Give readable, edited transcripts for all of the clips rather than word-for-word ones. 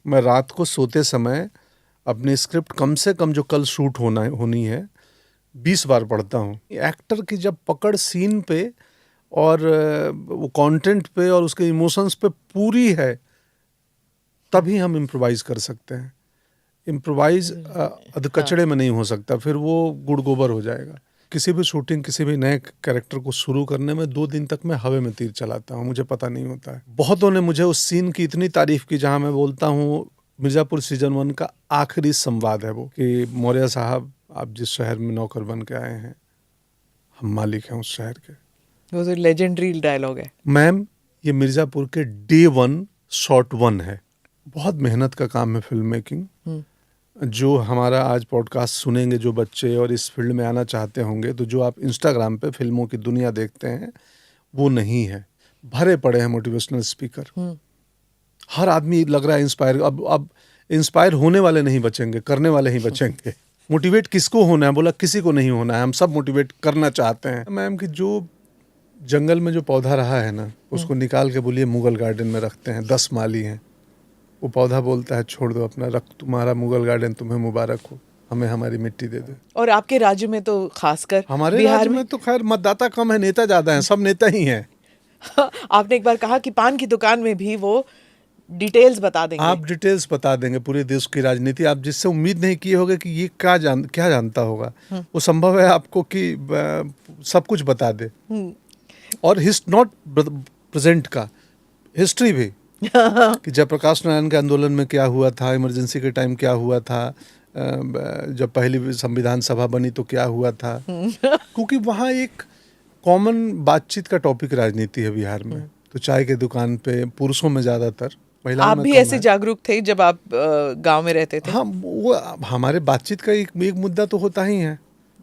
मैं रात को सोते समय अपनी स्क्रिप्ट कम से कम जो कल शूट होनी है 20 बार पढ़ता हूँ। एक्टर की जब पकड़ सीन पे और वो कंटेंट पे और उसके इमोशंस पे पूरी है, तभी हम इम्प्रोवाइज कर सकते हैं। इम्प्रोवाइज अधकचड़े में नहीं हो सकता, फिर वो गुड़ गोबर हो जाएगा। किसी भी शूटिंग, किसी भी नए कैरेक्टर को शुरू करने में 2 दिन तक मैं हवा में तीर चलाता हूँ, मुझे पता नहीं होता है। बहुतों ने मुझे उस सीन की इतनी तारीफ की जहाँ मैं बोलता हूँ मिर्जापुर सीजन 1 का आखिरी संवाद है वो, कि मौर्य साहब आप जिस शहर में नौकर बन के आए हैं, हम मालिक हैं उस शहर के। वो तो लेजेंडरी डायलॉग है। मैम, ये मिर्जापुर के डे 1 शॉट 1 है। बहुत मेहनत का काम है फिल्म मेकिंग। जो हमारा आज पॉडकास्ट सुनेंगे जो बच्चे और इस फील्ड में आना चाहते होंगे, तो जो आप इंस्टाग्राम पे फिल्मों की दुनिया देखते हैं वो नहीं है। भरे पड़े हैं मोटिवेशनल स्पीकर। हर आदमी लग रहा है इंस्पायर। अब इंस्पायर होने वाले नहीं बचेंगे, करने वाले ही बचेंगे। मोटिवेट किसको होना है? बोला किसी को नहीं होना है, हम सब मोटिवेट करना चाहते हैं। मैम कि जो जंगल में जो पौधा रहा है ना, उसको निकाल के बोलिए मुगल गार्डन में रखते हैं, 10 माली हैं। वो पौधा बोलता है छोड़ दो अपना, रख, तुम्हारा मुगल गार्डन तुम्हें मुबारक हो, हमें हमारी मिट्टी दे दो। और आपके राज्य में तो खासकर हमारे बिहार राज्य में तो खैर मतदाता कम है, नेता ज्यादा हैं, सब नेता ही हैं। आपने एक बार कहा कि पान की दुकान में भी वो डिटेल्स बता देंगे। आप डिटेल्स बता देंगे पूरे देश की राजनीति, आप जिससे उम्मीद नहीं किए होगे कि ये क्या जानता होगा, वो संभव है आपको कि सब कुछ बता दे। और नॉट प्रेजेंट का, हिस्ट्री भी कि जयप्रकाश नारायण के आंदोलन में क्या हुआ था, इमरजेंसी के टाइम क्या हुआ था, जब पहली संविधान सभा बनी तो क्या हुआ था। क्योंकि वहाँ एक कॉमन बातचीत का टॉपिक राजनीति है बिहार में। तो चाय के दुकान पे पुरुषों में ज्यादातर, महिलाओं आप में भी कम ऐसे है। जागरूक थे जब आप गांव में रहते थे? हाँ, वो हमारे बातचीत का एक मुद्दा तो होता ही है,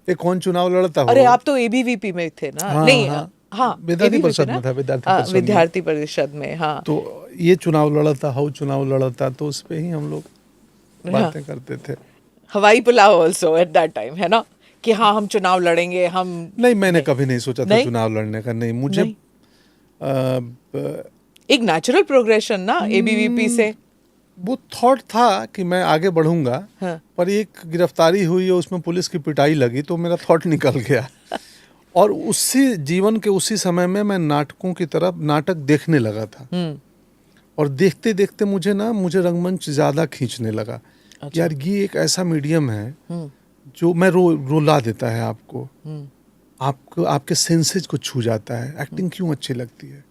एक कौन चुनाव लड़ता हो। अरे आप तो एबीवीपी में थे ना? हाँ, नहीं, हाँ, हाँ, विद्यार्थी ABVP परिषद ना? में था, विद्यार्थी परिषद में। विद्यार्थी परिषद में, हाँ। तो ये चुनाव लड़ा था, वो चुनाव लड़ा था, तो उस पे ही हम लोग बातें करते थे। हवाई pulao also at that time, है ना? कि हाँ हम चुनाव लड़ेंगे। हम नहीं, मैंने कभी नहीं सोचा था नहीं? चुनाव लड़ने का। नहीं, मुझे नहीं। एक नेचुरल प्रोग्रेशन ना एबीवीपी से। वो थॉट था कि मैं आगे बढ़ूंगा। हाँ। पर एक गिरफ्तारी हुई और उसमें पुलिस की पिटाई लगी, तो मेरा थॉट निकल गया। और उसी जीवन के उसी समय में मैं नाटकों की तरफ नाटक देखने लगा था। और देखते देखते मुझे रंगमंच ज्यादा खींचने लगा। अच्छा। यार ये एक ऐसा मीडियम है जो मैं रुला देता है आपको, आपके सेंसेज को छू जाता है। एक्टिंग क्यों अच्छी लगती है?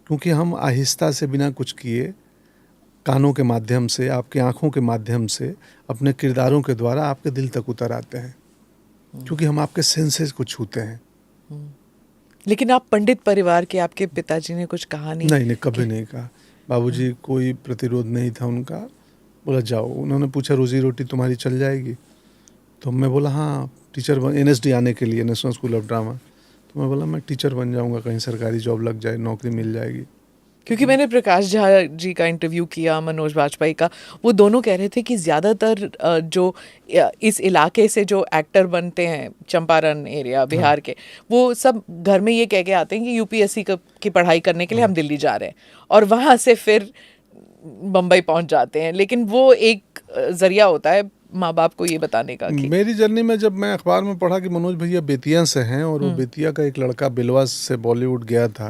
क्योंकि हम आहिस्ता से, बिना कुछ किए, कानों के माध्यम से, आपकी आंखों के माध्यम से, अपने किरदारों के द्वारा आपके दिल तक उतर आते हैं। क्योंकि हम आपके सेंसेस को छूते हैं। लेकिन आप पंडित परिवार के, आपके पिताजी ने कुछ कहा नहीं? नहीं, कभी नहीं कहा। बाबूजी कोई प्रतिरोध नहीं था उनका। बोला जाओ। उन्होंने पूछा रोजी रोटी तुम्हारी चल जाएगी? तो मैं बोला हाँ, टीचर NSD आने के लिए, नेशनल स्कूल ऑफ ड्रामा। तो मैं बोला मैं टीचर बन जाऊंगा, कहीं सरकारी जॉब लग जाए, नौकरी मिल जाएगी। क्योंकि मैंने प्रकाश झा जी का इंटरव्यू किया, मनोज वाजपेयी का, वो दोनों कह रहे थे कि ज़्यादातर जो इस इलाके से जो एक्टर बनते हैं, चंपारण एरिया बिहार के, वो सब घर में ये कह के आते हैं कि UPSC की पढ़ाई करने के लिए हम दिल्ली जा रहे हैं, और वहाँ से फिर बम्बई पहुँच जाते हैं। लेकिन वो एक जरिया होता है माँ बाप को ये बताने का कि मेरी जर्नी में जब मैं अखबार में पढ़ा कि मनोज भैया बेतिया से हैं और वो बेतिया का एक लड़का बिलवा से बॉलीवुड गया था,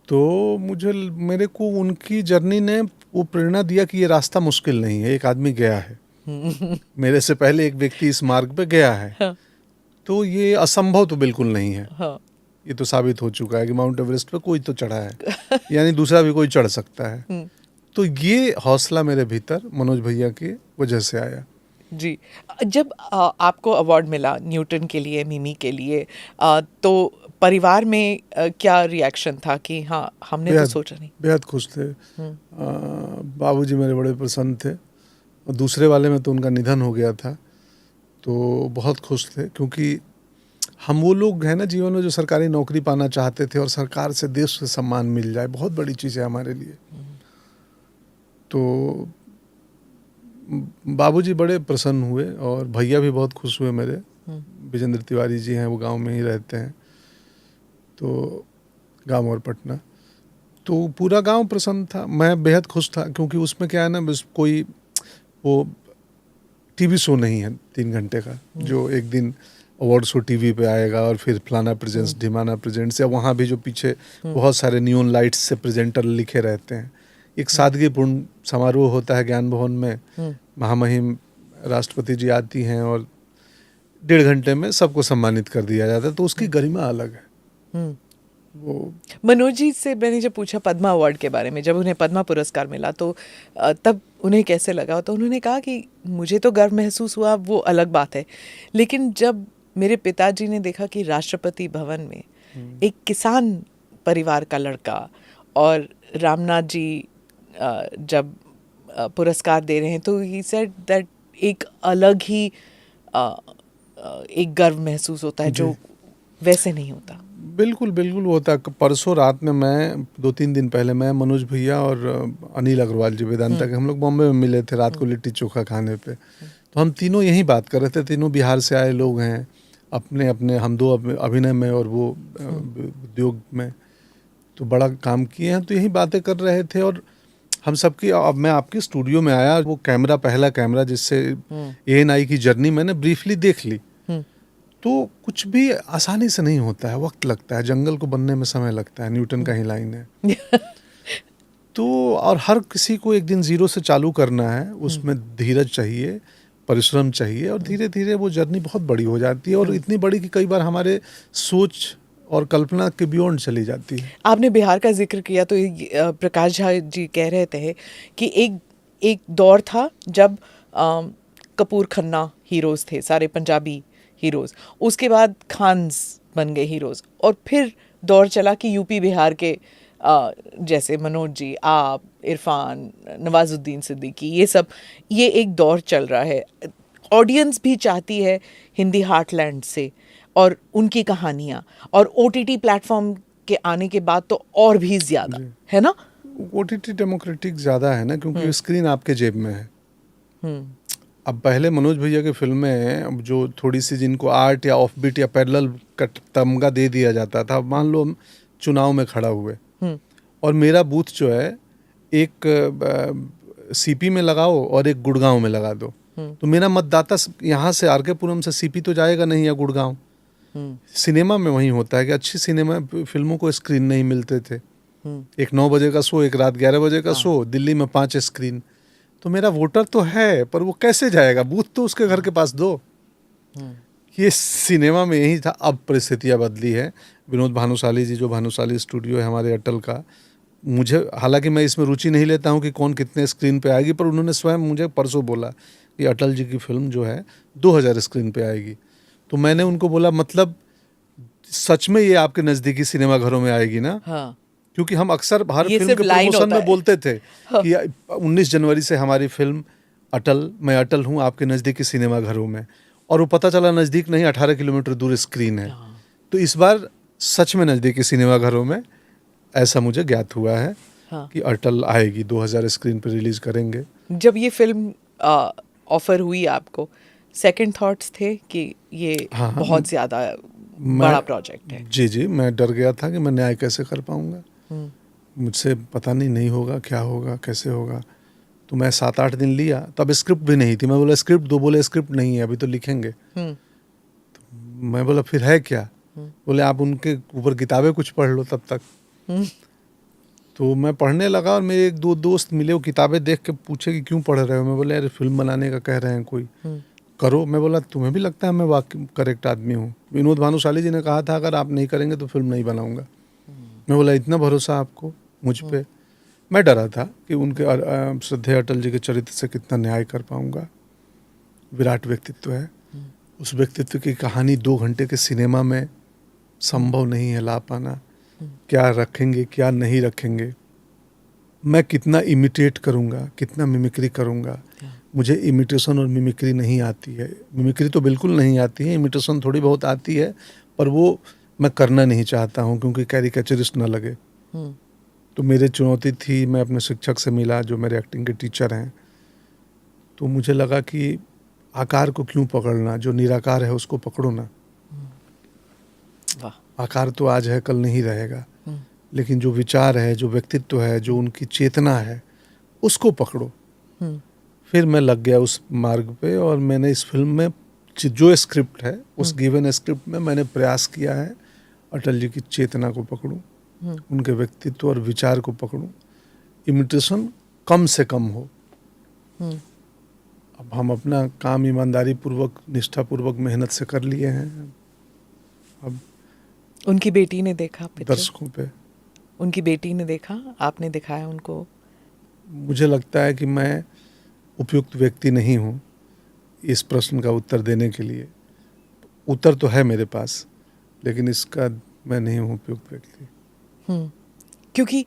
तो मेरे को उनकी जर्नी ने वो प्रेरणा दिया कि ये रास्ता मुश्किल नहीं है, एक आदमी गया है। मेरे से पहले एक व्यक्ति इस मार्ग पे गया है। हाँ। तो ये असंभव तो बिल्कुल नहीं है। हाँ। ये तो साबित हो चुका है कि माउंट एवरेस्ट पे कोई तो चढ़ा है, यानी दूसरा भी कोई चढ़ सकता है। तो ये हौसला मेरे भीतर मनोज भैया की वजह से आया। जी। जब आपको अवार्ड मिला न्यूटन के लिए, मिमी के लिए, तो परिवार में क्या रिएक्शन था कि हाँ हमने तो सोचा नहीं? बेहद खुश थे। बाबूजी मेरे बड़े प्रसन्न थे, और दूसरे वाले में तो उनका निधन हो गया था, तो बहुत खुश थे। क्योंकि हम वो लोग हैं ना जीवन में जो सरकारी नौकरी पाना चाहते थे, और सरकार से, देश से सम्मान मिल जाए, बहुत बड़ी चीज़ है हमारे लिए। तो बाबूजी बड़े प्रसन्न हुए, और भैया भी बहुत खुश हुए मेरे। विजेंद्र तिवारी जी हैं, वो गांव में ही रहते हैं, तो गांव और पटना। तो पूरा गांव प्रसन्न था, मैं बेहद खुश था, क्योंकि उसमें क्या है ना, बस कोई वो टीवी शो नहीं है 3 घंटे का जो एक दिन अवार्ड शो टीवी पे आएगा और फिर फलाना प्रेजेंट्स ढिमाना प्रेजेंट्स, या वहाँ भी जो पीछे बहुत सारे नियॉन लाइट्स से प्रेजेंटर लिखे रहते हैं। एक सादगीपूर्ण समारोह होता है ज्ञान भवन में, महामहिम राष्ट्रपति जी आती हैं और 1.5 घंटे में सबको सम्मानित कर दिया जाता है, तो उसकी गरिमा अलग है। वो मनोज जी से मैंने जब पूछा पद्मा अवार्ड के बारे में, जब उन्हें पद्मा पुरस्कार मिला तो तब उन्हें कैसे लगा, तो उन्होंने कहा कि मुझे तो गर्व महसूस हुआ, वो अलग बात है, लेकिन जब मेरे पिताजी ने देखा कि राष्ट्रपति भवन में एक किसान परिवार का लड़का और रामनाथ जी जब पुरस्कार दे रहे हैं, तो ही सेड दैट एक अलग ही एक गर्व महसूस होता है जो वैसे नहीं होता। बिल्कुल बिल्कुल होता है। परसों रात में मैं 2-3 दिन पहले मैं, मनोज भैया और अनिल अग्रवाल जी वेदांता के, हम लोग बॉम्बे में मिले थे रात को लिट्टी चोखा खाने पे। तो हम तीनों यही बात कर रहे थे, तीनों बिहार से आए लोग हैं, अपने अपने, हम दो अभिनय में और वो उद्योग में तो बड़ा काम किए हैं, तो यही बातें कर रहे थे। और हम सबकी, अब मैं आपके स्टूडियो में आया, वो कैमरा, पहला कैमरा जिससे ANI की जर्नी मैंने ब्रीफली देख ली। तो कुछ भी आसानी से नहीं होता है, वक्त लगता है, जंगल को बनने में समय लगता है, न्यूटन का ही लाइन है। तो और हर किसी को एक दिन जीरो से चालू करना है, उसमें धीरज चाहिए, परिश्रम चाहिए, और धीरे धीरे वो जर्नी बहुत बड़ी हो जाती है, और इतनी बड़ी कि कई बार हमारे सोच और कल्पना के बियॉन्ड चली जाती है। आपने बिहार का जिक्र किया तो प्रकाश झा जी कह रहे थे कि एक दौर था जब कपूर खन्ना हीरोज थे, सारे पंजाबी हीरोज, उसके बाद खान्स बन गए हीरोज, और फिर दौर चला कि यूपी बिहार के जैसे मनोज जी, आप, इरफान, नवाजुद्दीन सिद्दीकी, ये एक दौर चल रहा है। ऑडियंस भी चाहती है हिंदी हार्टलैंड से और उनकी कहानियाँ, और OTT प्लेटफॉर्म के आने के बाद तो और भी ज़्यादा है ना। OTT डेमोक्रेटिक ज़्यादा है ना, क्योंकि स्क्रीन आपके जेब में है। अब पहले मनोज भैया की फिल्में जो थोड़ी सी, जिनको आर्ट या ऑफबीट या पैरेलल का तमगा दे दिया जाता था, मान लो हम चुनाव में खड़ा हुए और मेरा बूथ जो है एक CP में लगाओ और एक गुड़गांव में लगा दो, तो मेरा मतदाता यहाँ से RK पुरम से CP तो जाएगा नहीं, या गुड़गांव। सिनेमा में वही होता है कि अच्छी सिनेमा फिल्मों को स्क्रीन नहीं मिलते थे। एक 9 बजे का शो, एक रात 11 बजे का शो, दिल्ली में 5 स्क्रीन। तो मेरा वोटर तो है, पर वो कैसे जाएगा, बूथ तो उसके घर के पास दो। ये सिनेमा में यही था। अब परिस्थितियाँ बदली है। विनोद भानुशाली जी, जो भानुशाली स्टूडियो है हमारे अटल का, मुझे, हालांकि मैं इसमें रुचि नहीं लेता हूँ कि कौन कितने स्क्रीन पे आएगी, पर उन्होंने स्वयं मुझे परसों बोला कि अटल जी की फिल्म जो है 2000 स्क्रीन पे आएगी। तो मैंने उनको बोला, मतलब सच में ये आपके नज़दीकी सिनेमा घरों में आएगी ना? हाँ। क्योंकि हम अक्सर हर फिल्म के प्रमोशन में बोलते थे कि 19 जनवरी से हमारी फिल्म अटल, मैं अटल हूँ आपके नज़दीकी सिनेमा घरों में, और वो पता चला नज़दीक नहीं, 18 किलोमीटर दूर स्क्रीन है। तो इस बार सच में नज़दीकी सिनेमा घरों में ऐसा मुझे ज्ञात हुआ है कि अटल आएगी, 2000 स्क्रीन पर रिलीज करेंगे। जब ये फिल्म ऑफर हुई आपको, सेकंड थॉट्स थे कि ये बहुत ज़्यादा बड़ा प्रोजेक्ट है? जी, मैं डर गया था कि मैं न्याय कैसे कर पाऊंगा, मुझसे पता नहीं होगा, क्या होगा, कैसे होगा। तो मैं 7-8 दिन लिया, तब स्क्रिप्ट भी नहीं थी। मैं बोला स्क्रिप्ट दो, बोले स्क्रिप्ट नहीं है, अभी तो लिखेंगे। तो मैं बोला फिर है क्या? बोले आप उनके ऊपर किताबें कुछ पढ़ लो तब तक। तो मैं पढ़ने लगा, और मेरे 1-2 दोस्त मिले, वो किताबें देख के पूछे कि क्यों पढ़ रहे हो। मैं बोले अरे फिल्म बनाने का कह रहे हैं कोई, करो। मैं बोला तुम्हें भी लगता है मैं वाकई करेक्ट आदमी हूँ? विनोद भानुशाली जी ने कहा था अगर आप नहीं करेंगे तो फिल्म नहीं बनाऊंगा। मैं बोला इतना भरोसा आपको मुझ पे? मैं डरा था कि उनके श्रद्धेय अटल जी के चरित्र से कितना न्याय कर पाऊंगा। विराट व्यक्तित्व है, उस व्यक्तित्व की कहानी 2 घंटे के सिनेमा में संभव नहीं है ला पाना। क्या रखेंगे, क्या नहीं रखेंगे, मैं कितना इमिटेट करूंगा, कितना मिमिक्री करूंगा। मुझे इमिटेशन और मिमिक्री नहीं आती है। मिमिक्री तो बिल्कुल नहीं आती है, इमिटेशन थोड़ी बहुत आती है, पर वो मैं करना नहीं चाहता हूँ क्योंकि कैरिकेचरिस्ट ना लगे। तो मेरी चुनौती थी, मैं अपने शिक्षक से मिला जो मेरे एक्टिंग के टीचर हैं, तो मुझे लगा कि आकार को क्यों पकड़ना, जो निराकार है उसको पकड़ो ना। आकार तो आज है कल नहीं रहेगा, लेकिन जो विचार है, जो व्यक्तित्व है, जो उनकी चेतना है, उसको पकड़ो। फिर मैं लग गया उस मार्ग पे और मैंने इस फिल्म में जो स्क्रिप्ट है, उस गिवन स्क्रिप्ट में मैंने प्रयास किया है अटल जी की चेतना को पकड़ूं, उनके व्यक्तित्व और विचार को पकड़ूं, इमिटेशन कम से कम हो। अब हम अपना काम ईमानदारी पूर्वक, निष्ठा पूर्वक, मेहनत से कर लिए हैं। अब उनकी बेटी ने देखा पिक्चर? दर्शकों पे, उनकी बेटी ने देखा, आपने दिखाया उनको? मुझे लगता है कि मैं उपयुक्त व्यक्ति नहीं हूँ इस प्रश्न का उत्तर देने के लिए। उत्तर तो है मेरे पास, लेकिन इसका मैं नहीं हूँ उपयुक्त व्यक्ति। क्योंकि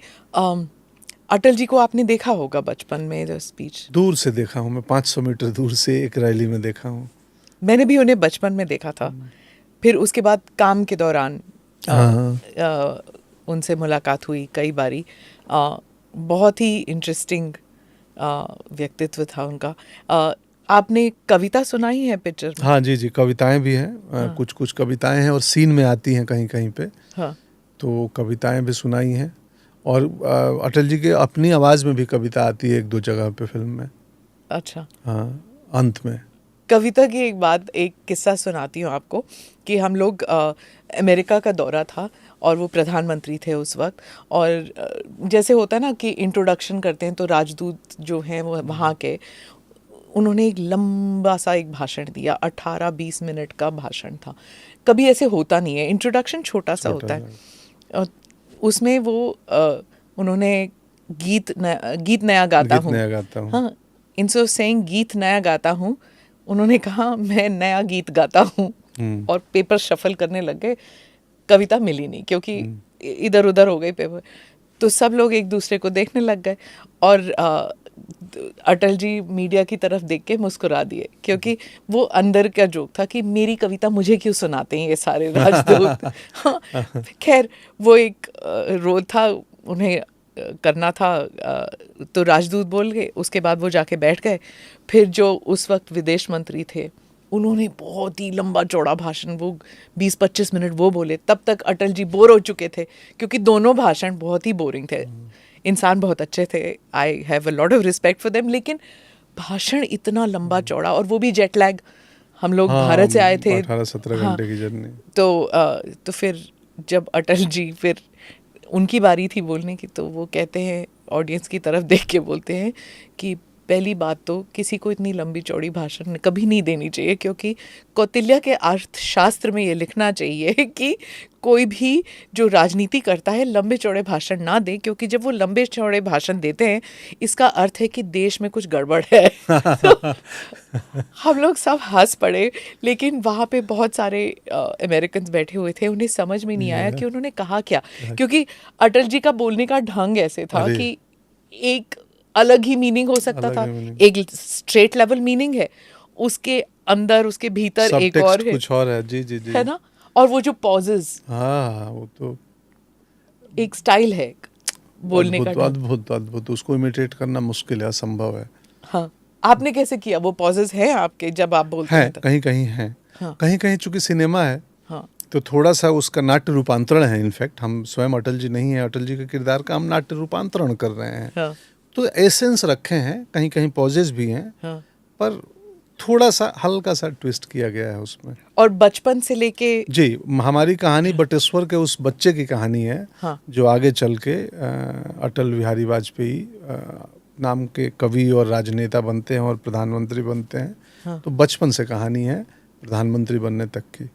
अटल जी को आपने देखा होगा बचपन में, जो स्पीच? दूर से देखा हूँ मैं, 500 मीटर दूर से एक रैली में देखा हूँ। मैंने भी उन्हें बचपन में देखा था। फिर उसके बाद काम के दौरान उनसे मुलाकात हुई कई बारी। बहुत ही इंटरेस्टिंग व्यक्तित्व था उनका। आपने कविता सुनाई है पिक्चर में? हाँ जी, कविताएं भी हैं। कुछ कुछ कविताएं हैं और सीन में आती हैं कहीं कहीं पे। हाँ। तो कविताएं भी सुनाई हैं और अटल जी के अपनी आवाज़ में भी कविता आती है 1-2 जगह पे फिल्म में। अच्छा। हाँ, अंत में। कविता की एक किस्सा सुनाती हूँ आपको कि हम लोग अमेरिका का दौरा था और वो प्रधानमंत्री थे उस वक्त, और जैसे होता है ना कि इंट्रोडक्शन करते हैं तो राजदूत जो हैं वो वहाँ के, उन्होंने एक लंबा सा एक भाषण दिया, 18-20 मिनट का भाषण था। कभी ऐसे होता नहीं है, इंट्रोडक्शन छोटा सा होता है। उसमें वो उन्होंने गीत नया गाता हूँ, हाँ, इंस्टेड ऑफ सेइंग गीत नया गाता हूँ, उन्होंने कहा मैं नया गीत गाता हूँ, और पेपर शफल करने लग गए। कविता मिली नहीं क्योंकि इधर उधर हो गई पेपर। तो सब लोग एक दूसरे को देखने लग गए और अटल जी मीडिया की तरफ देख के मुस्कुरा दिए, क्योंकि वो अंदर का जोक था कि मेरी कविता मुझे क्यों सुनाते हैं ये सारे राजदूत। हाँ, खैर वो एक रोल था, उन्हें करना था। तो राजदूत बोल गए, उसके बाद वो जाके बैठ गए। फिर जो उस वक्त विदेश मंत्री थे, उन्होंने बहुत ही लंबा चौड़ा भाषण, वो 20-25 मिनट वो बोले। तब तक अटल जी बोर हो चुके थे क्योंकि दोनों भाषण बहुत ही बोरिंग थे। इंसान बहुत अच्छे थे, I have a lot of respect for them, लेकिन भाषण इतना लंबा चौड़ा, और वो भी जेट लैग, हम लोग भारत से आए थे, 18-17 घंटे की जर्नी। तो फिर जब अटल जी, फिर उनकी बारी थी बोलने की, तो वो कहते हैं, ऑडियंस की तरफ देख के बोलते हैं कि पहली बात तो किसी को इतनी लंबी चौड़ी भाषण कभी नहीं देनी चाहिए, क्योंकि कौटिल्य के अर्थशास्त्र में ये लिखना चाहिए कि कोई भी जो राजनीति करता है लंबे चौड़े भाषण ना दे, क्योंकि जब वो लंबे चौड़े भाषण देते हैं इसका अर्थ है कि देश में कुछ गड़बड़ है। तो हम लोग सब हंस पड़े, लेकिन वहाँ पे बहुत सारे अमेरिकन बैठे हुए थे, उन्हें समझ में नहीं आया कि उन्होंने कहा क्या, क्योंकि अटल जी का बोलने का ढंग ऐसे था कि एक अलग ही मीनिंग हो सकता था, एक स्ट्रेट लेवल मीनिंग है, उसके अंदर, उसके भीतर एक और है, कुछ और है। जी जी जी, है ना। और वो जो पॉजेस, हाँ, वो तो एक स्टाइल है बोलने का, अद्भुत। उसको इमिटेट करना मुश्किल है, असंभव है। हाँ, आपने कैसे किया? वो पॉजेस हैं आपके जब आप बोलते हैं? कहीं कहीं हैं, हाँ। कहीं कहीं चूंकि सिनेमा है, हाँ, तो थोड़ा सा उसका नाट्य रूपांतरण है। इनफैक्ट हम स्वयं अटल जी नहीं है, अटल जी के किरदार का हम नाट्य रूपांतरण कर रहे हैं। हाँ, तो एसेंस रखे हैं, कहीं कहीं पॉजेस भी हैं, हाँ। पर थोड़ा सा हल्का सा ट्विस्ट किया गया है उसमें। और बचपन से लेके, जी, हमारी कहानी बटेश्वर के उस बच्चे की कहानी है, हाँ, जो आगे चल के अटल बिहारी वाजपेयी नाम के कवि और राजनेता बनते हैं और प्रधानमंत्री बनते हैं। हाँ। तो बचपन से कहानी है प्रधानमंत्री बनने तक की।